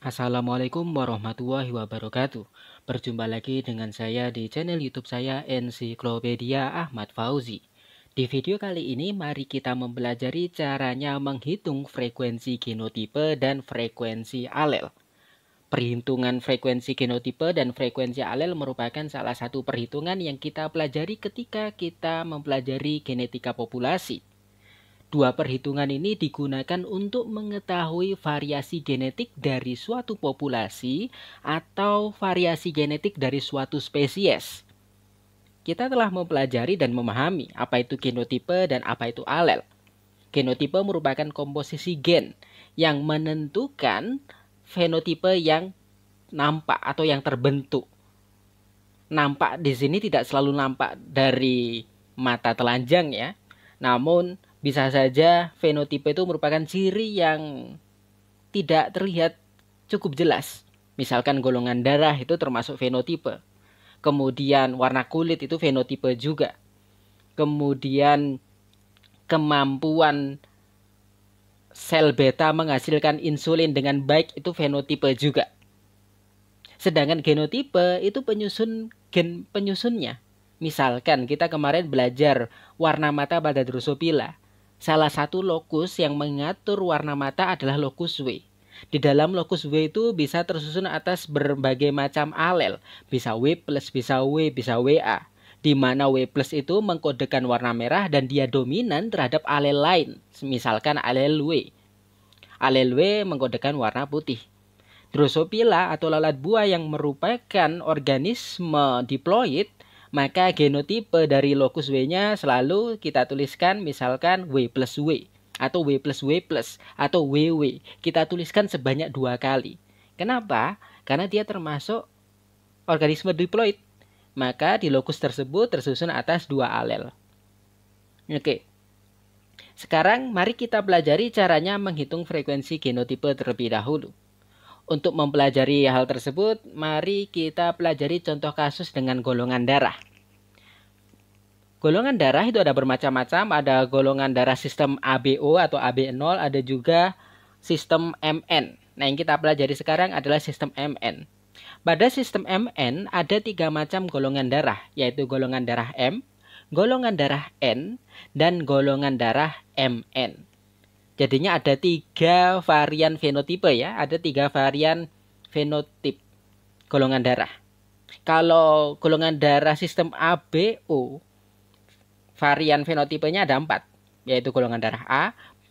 Assalamualaikum warahmatullahi wabarakatuh. Berjumpa lagi dengan saya di channel YouTube saya Ensiklopedia Ahmad Fauzi. Di video kali ini mari kita mempelajari caranya menghitung frekuensi genotipe dan frekuensi alel. Perhitungan frekuensi genotipe dan frekuensi alel merupakan salah satu perhitungan yang kita pelajari ketika kita mempelajari genetika populasi. Dua perhitungan ini digunakan untuk mengetahui variasi genetik dari suatu populasi atau variasi genetik dari suatu spesies. Kita telah mempelajari dan memahami apa itu genotipe dan apa itu alel. Genotipe merupakan komposisi gen yang menentukan fenotipe yang nampak atau yang terbentuk. Nampak di sini tidak selalu nampak dari mata telanjang ya. Namun bisa saja fenotipe itu merupakan ciri yang tidak terlihat cukup jelas. Misalkan golongan darah itu termasuk fenotipe. Kemudian warna kulit itu fenotipe juga. Kemudian kemampuan sel beta menghasilkan insulin dengan baik itu fenotipe juga. Sedangkan genotipe itu gen penyusunnya. Misalkan kita kemarin belajar warna mata pada Drosophila. Salah satu lokus yang mengatur warna mata adalah lokus W. Di dalam lokus W itu bisa tersusun atas berbagai macam alel. Bisa W+, bisa W, bisa WA. Di mana W+ itu mengkodekan warna merah dan dia dominan terhadap alel lain. Misalkan alel W. Alel W mengkodekan warna putih. Drosophila atau lalat buah yang merupakan organisme diploid, maka genotipe dari lokus W-nya selalu kita tuliskan misalkan W+W atau W+W+ atau WW. Kita tuliskan sebanyak 2 kali. Kenapa? Karena dia termasuk organisme diploid. Maka di lokus tersebut tersusun atas 2 alel. Oke. Sekarang mari kita pelajari caranya menghitung frekuensi genotipe terlebih dahulu. Untuk mempelajari hal tersebut, mari kita pelajari contoh kasus dengan golongan darah. Golongan darah itu ada bermacam-macam, ada golongan darah sistem ABO atau AB0, ada juga sistem MN. Nah, yang kita pelajari sekarang adalah sistem MN. Pada sistem MN ada 3 macam golongan darah, yaitu golongan darah M, golongan darah N, dan golongan darah MN. Jadinya ada 3 varian fenotipe ya, ada 3 varian fenotip golongan darah. Kalau golongan darah sistem ABO, varian fenotipenya ada 4, yaitu golongan darah A,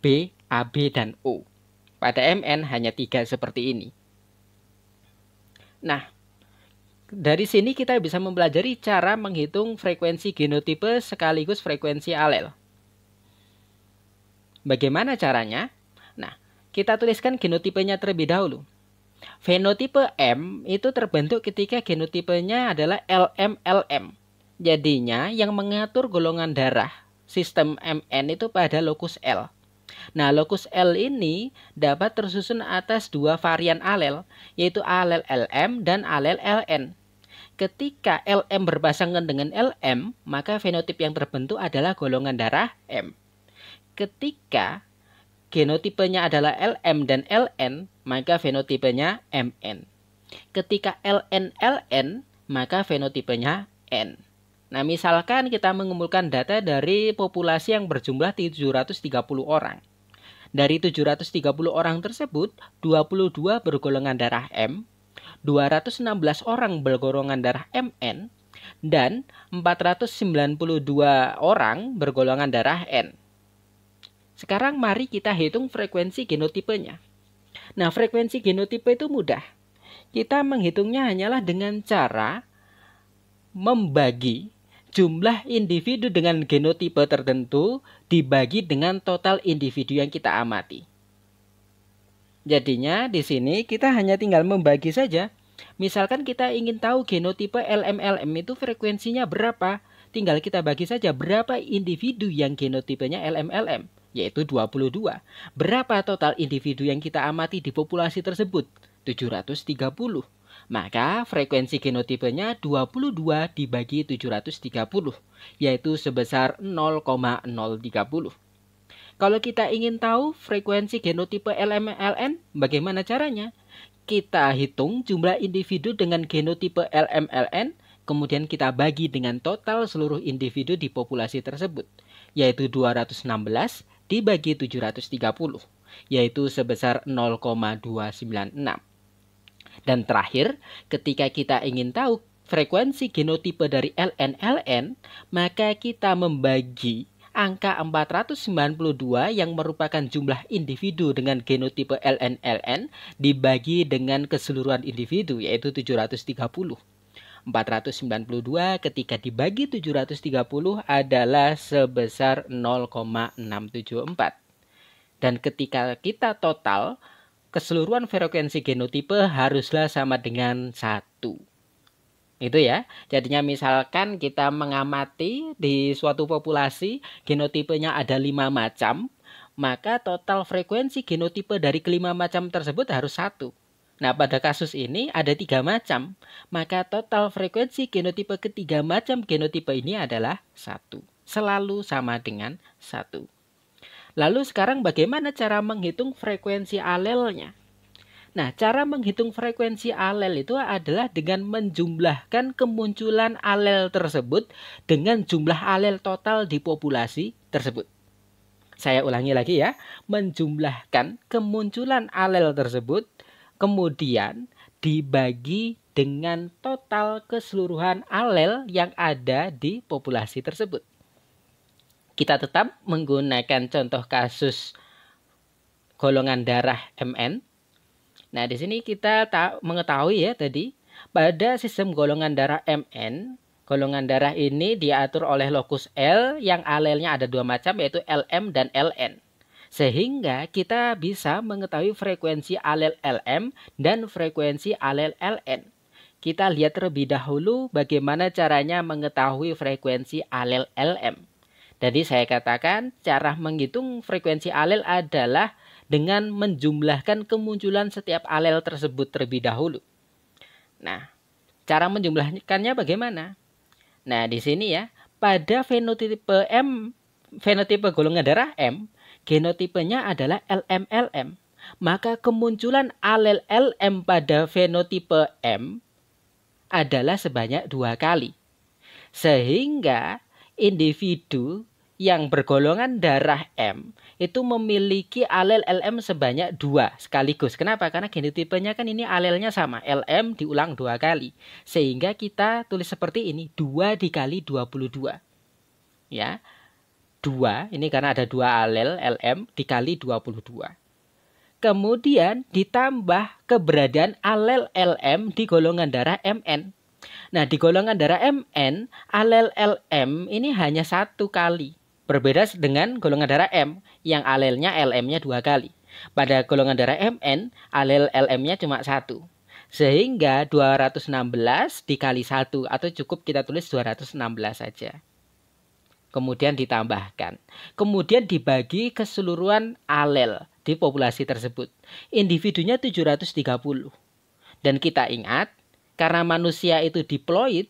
B, AB, dan O. Pada MN hanya 3 seperti ini. Nah, dari sini kita bisa mempelajari cara menghitung frekuensi genotipe sekaligus frekuensi alel. Bagaimana caranya? Nah, kita tuliskan genotipenya terlebih dahulu. Fenotipe M itu terbentuk ketika genotipenya adalah LM-LM. Jadinya yang mengatur golongan darah sistem MN itu pada lokus L. Nah, lokus L ini dapat tersusun atas 2 varian alel, yaitu alel LM dan alel LN. Ketika LM berpasangan dengan LM, maka fenotip yang terbentuk adalah golongan darah M. Ketika genotipenya adalah LM dan LN, maka fenotipenya MN. Ketika LN-LN, maka fenotipenya N. Nah, misalkan kita mengumpulkan data dari populasi yang berjumlah 730 orang. Dari 730 orang tersebut, 22 bergolongan darah M, 216 orang bergolongan darah MN, dan 492 orang bergolongan darah N. Sekarang mari kita hitung frekuensi genotipenya. Nah, frekuensi genotipe itu mudah. Kita menghitungnya hanyalah dengan cara membagi jumlah individu dengan genotipe tertentu dibagi dengan total individu yang kita amati. Jadinya di sini kita hanya tinggal membagi saja. Misalkan kita ingin tahu genotipe LM-LM itu frekuensinya berapa, tinggal kita bagi saja berapa individu yang genotipenya LM-LM. Yaitu 22. Berapa total individu yang kita amati di populasi tersebut? 730. Maka frekuensi genotipenya 22 dibagi 730, yaitu sebesar 0,030. Kalau kita ingin tahu frekuensi genotipe LM-LN, bagaimana caranya? kita hitung jumlah individu dengan genotipe LM-LN, kemudian kita bagi dengan total seluruh individu di populasi tersebut, yaitu 216 dibagi 730, yaitu sebesar 0,296. Dan terakhir, ketika kita ingin tahu frekuensi genotipe dari LN-LN, maka kita membagi angka 492 yang merupakan jumlah individu dengan genotipe LN-LN dibagi dengan keseluruhan individu, yaitu 730. 492 ketika dibagi 730 adalah sebesar 0,674. Dan ketika kita total, keseluruhan frekuensi genotipe haruslah sama dengan 1. Itu ya. Jadinya misalkan kita mengamati di suatu populasi genotipenya ada 5 macam, maka total frekuensi genotipe dari kelima macam tersebut harus 1. Nah, pada kasus ini ada 3 macam, maka total frekuensi genotipe ketiga macam genotipe ini adalah 1. Selalu sama dengan 1. Lalu sekarang bagaimana cara menghitung frekuensi alelnya? Nah, cara menghitung frekuensi alel itu adalah dengan menjumlahkan kemunculan alel tersebut dengan jumlah alel total di populasi tersebut. Saya ulangi lagi ya, menjumlahkan kemunculan alel tersebut, kemudian dibagi dengan total keseluruhan alel yang ada di populasi tersebut. Kita tetap menggunakan contoh kasus golongan darah MN. Nah, di sini kita mengetahui ya tadi, pada sistem golongan darah MN, golongan darah ini diatur oleh lokus L yang alelnya ada 2 macam, yaitu LM dan LN. Sehingga kita bisa mengetahui frekuensi alel LM dan frekuensi alel LN. Kita lihat terlebih dahulu bagaimana caranya mengetahui frekuensi alel LM. Jadi saya katakan cara menghitung frekuensi alel adalah dengan menjumlahkan kemunculan setiap alel tersebut terlebih dahulu. Nah, cara menjumlahkannya bagaimana? Nah, di sini ya, pada fenotipe fenotipe golongan darah M, genotipenya adalah LM-LM. Maka kemunculan alel LM pada fenotipe M adalah sebanyak 2 kali. Sehingga individu yang bergolongan darah M itu memiliki alel LM sebanyak 2 sekaligus. Kenapa? Karena genotipenya kan ini alelnya sama, LM diulang 2 kali. Sehingga kita tulis seperti ini, 2 dikali 22. Ya, 2, ini karena ada 2 alel LM dikali 22. Kemudian ditambah keberadaan alel LM di golongan darah MN. Nah, di golongan darah MN, alel LM ini hanya 1 kali. Berbeda dengan golongan darah M yang alelnya LM-nya 2 kali. Pada golongan darah MN, alel LM-nya cuma 1. Sehingga 216 dikali 1 atau cukup kita tulis 216 saja. Kemudian ditambahkan. Kemudian dibagi keseluruhan alel di populasi tersebut. Individunya 730. Dan kita ingat, karena manusia itu diploid,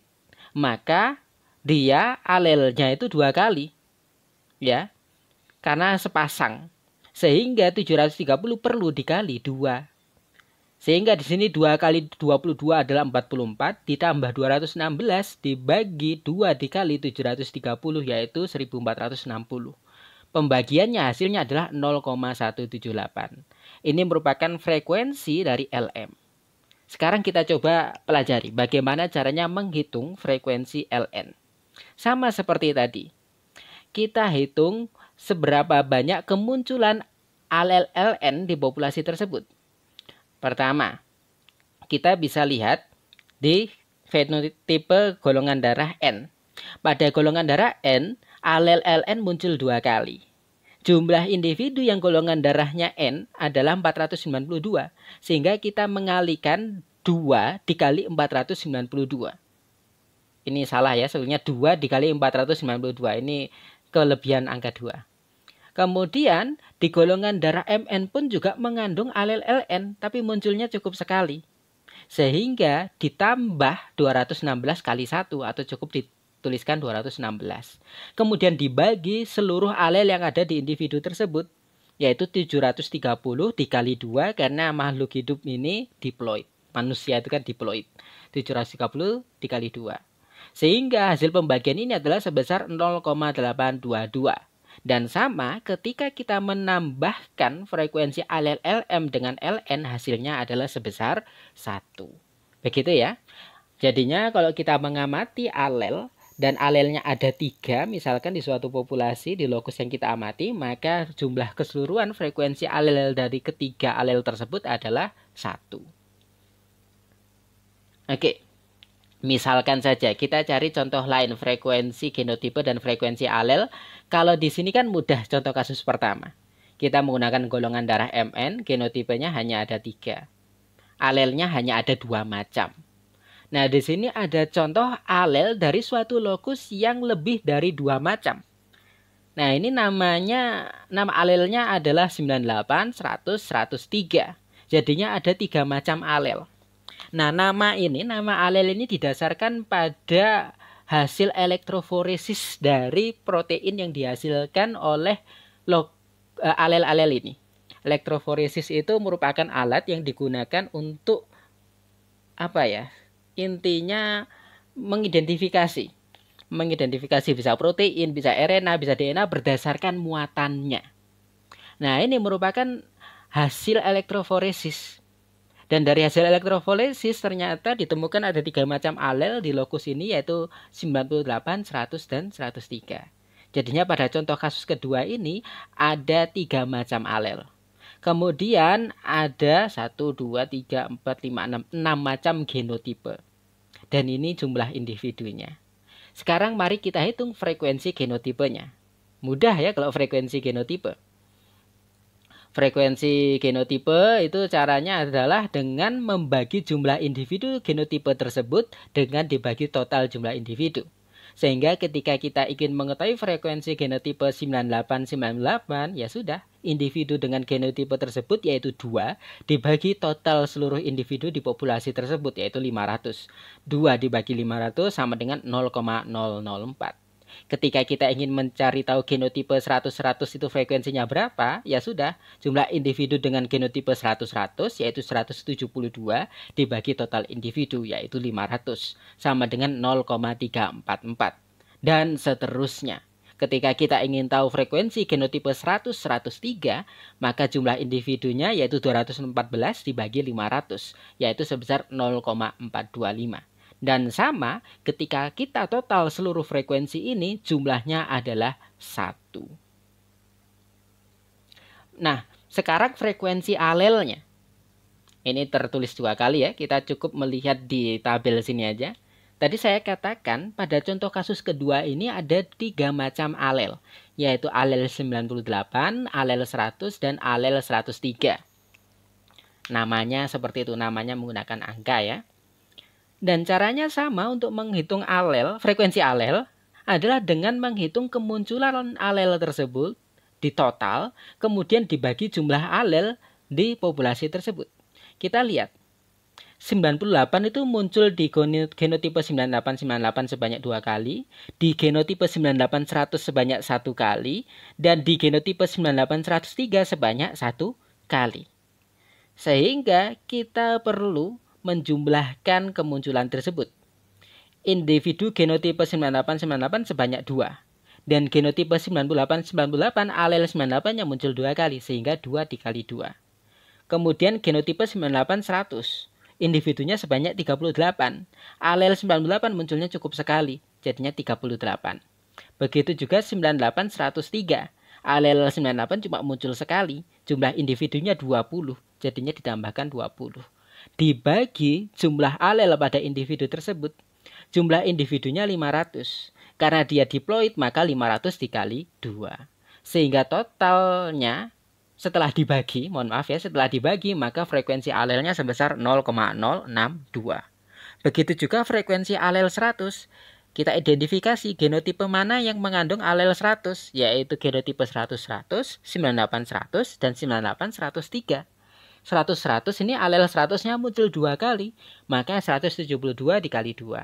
maka dia alelnya itu 2 kali. Ya, karena sepasang, sehingga 730 perlu dikali 2. Sehingga di sini 2 kali 22 adalah 44, ditambah 216 dibagi 2 dikali 730, yaitu 1460. Pembagiannya hasilnya adalah 0,178. Ini merupakan frekuensi dari LM. Sekarang kita coba pelajari bagaimana caranya menghitung frekuensi LN. Sama seperti tadi. Kita hitung seberapa banyak kemunculan alel LN di populasi tersebut. Pertama, kita bisa lihat di fenotipe golongan darah N. Pada golongan darah N, alel LN muncul 2 kali. Jumlah individu yang golongan darahnya N adalah 492. Sehingga kita mengalikan 2 dikali 492. Ini salah ya, sebenarnya 2 dikali 492. Ini kelebihan angka 2. Kemudian di golongan darah MN pun juga mengandung alel LN, tapi munculnya cukup sekali. Sehingga ditambah 216 kali 1 atau cukup dituliskan 216. Kemudian dibagi seluruh alel yang ada di individu tersebut. yaitu 730 dikali 2 karena makhluk hidup ini diploid. Manusia itu kan diploid. 730 dikali 2. Sehingga hasil pembagian ini adalah sebesar 0,822. Dan sama ketika kita menambahkan frekuensi alel Lm dengan Ln, hasilnya adalah sebesar 1. Begitu ya. Jadinya kalau kita mengamati alel dan alelnya ada 3, misalkan di suatu populasi di lokus yang kita amati, maka jumlah keseluruhan frekuensi alel dari ketiga alel tersebut adalah 1. Oke, misalkan saja kita cari contoh lain frekuensi genotipe dan frekuensi alel. Kalau di sini kan mudah, contoh kasus pertama. Kita menggunakan golongan darah Mn, genotipenya hanya ada 3. Alelnya hanya ada 2 macam. Nah, di sini ada contoh alel dari suatu lokus yang lebih dari 2 macam. Nah, ini nama alelnya adalah 98, 100, 103. Jadinya ada 3 macam alel. Nah, nama alel ini didasarkan pada hasil elektroforesis dari protein yang dihasilkan oleh alel-alel ini. Elektroforesis itu merupakan alat yang digunakan untuk intinya mengidentifikasi bisa protein, bisa RNA, bisa DNA berdasarkan muatannya. Nah, ini merupakan hasil elektroforesis. Dan dari hasil elektroforesis ternyata ditemukan ada 3 macam alel di lokus ini, yaitu 98, 100, dan 103. Jadinya pada contoh kasus kedua ini ada 3 macam alel. Kemudian ada 1, 2, 3, 4, 5, 6 macam genotipe. Dan ini jumlah individunya. Sekarang mari kita hitung frekuensi genotipenya. Mudah ya kalau frekuensi genotipe. Frekuensi genotipe itu caranya adalah dengan membagi jumlah individu genotipe tersebut dengan dibagi total jumlah individu. Sehingga ketika kita ingin mengetahui frekuensi genotipe 9898, ya sudah, individu dengan genotipe tersebut yaitu 2 dibagi total seluruh individu di populasi tersebut yaitu 500. 2 dibagi 500 sama dengan 0,004. Ketika kita ingin mencari tahu genotipe 100-100 itu frekuensinya berapa, ya sudah, jumlah individu dengan genotipe 100-100 yaitu 172 dibagi total individu yaitu 500 sama dengan 0,344. Dan seterusnya. Ketika kita ingin tahu frekuensi genotipe 100-103, maka jumlah individunya yaitu 214 dibagi 500 yaitu sebesar 0,425. Dan sama, ketika kita total seluruh frekuensi ini, jumlahnya adalah 1. Nah, sekarang frekuensi alelnya. Ini tertulis 2 kali ya, kita cukup melihat di tabel sini aja. Tadi saya katakan, pada contoh kasus kedua ini ada 3 macam alel. Yaitu alel 98, alel 100, dan alel 103. Namanya seperti itu, namanya menggunakan angka ya. Dan caranya sama untuk menghitung alel, frekuensi alel adalah dengan menghitung kemunculan alel tersebut di total, kemudian dibagi jumlah alel di populasi tersebut. Kita lihat, 98 itu muncul di genotipe 9898 sebanyak 2 kali, di genotipe 98100 sebanyak 1 kali, dan di genotipe 98103 sebanyak 1 kali. Sehingga kita perlu menjumlahkan kemunculan tersebut. Individu genotipe 9898 sebanyak 2. Dan genotipe 9898 alel 98 yang muncul 2 kali, sehingga 2 dikali 2. Kemudian genotipe 98100, individunya sebanyak 38. Alel 98 munculnya cukup sekali, jadinya 38. Begitu juga 98103. Alel 98 cuma muncul sekali, jumlah individunya 20, jadinya ditambahkan 20. Dibagi jumlah alel pada individu tersebut, jumlah individunya 500. Karena dia diploid, maka 500 dikali 2. Sehingga totalnya setelah dibagi, setelah dibagi, maka frekuensi alelnya sebesar 0,062. Begitu juga frekuensi alel 100. Kita identifikasi genotipe mana yang mengandung alel 100, yaitu genotipe 100-100, 98-100, dan 98-103. 100-100 ini alel 100-nya muncul 2 kali, maka 172 dikali 2.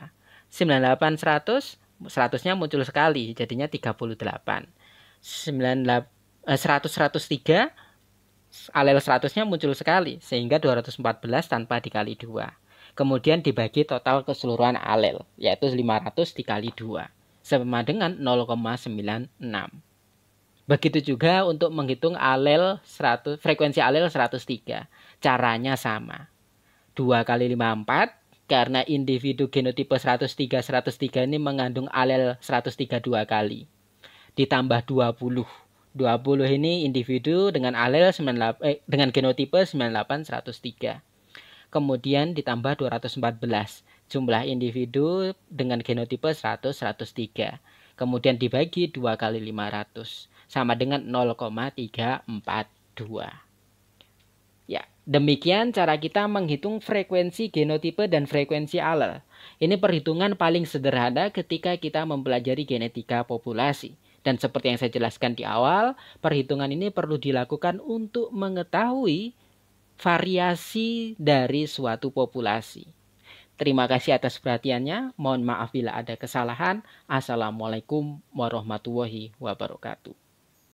98-100, 100-nya muncul sekali, jadinya 38. 100-103, alel 100-nya muncul sekali, sehingga 214 tanpa dikali 2. Kemudian dibagi total keseluruhan alel, yaitu 500 dikali 2, sama dengan 0,96. Begitu juga untuk menghitung alel 100, frekuensi alel 103. Caranya sama. 2 kali 5, 4. Karena individu genotipe 103 ini mengandung alel 103 2 kali. Ditambah 20. 20 ini individu dengan alel dengan genotipe 98 103. Kemudian ditambah 214. Jumlah individu dengan genotipe 100 103. Kemudian dibagi 2 kali 500 sama dengan 0,342. Ya, demikian cara kita menghitung frekuensi genotipe dan frekuensi alel. Ini perhitungan paling sederhana ketika kita mempelajari genetika populasi. Dan seperti yang saya jelaskan di awal, perhitungan ini perlu dilakukan untuk mengetahui variasi dari suatu populasi. Terima kasih atas perhatiannya. Mohon maaf bila ada kesalahan. Assalamualaikum warahmatullahi wabarakatuh.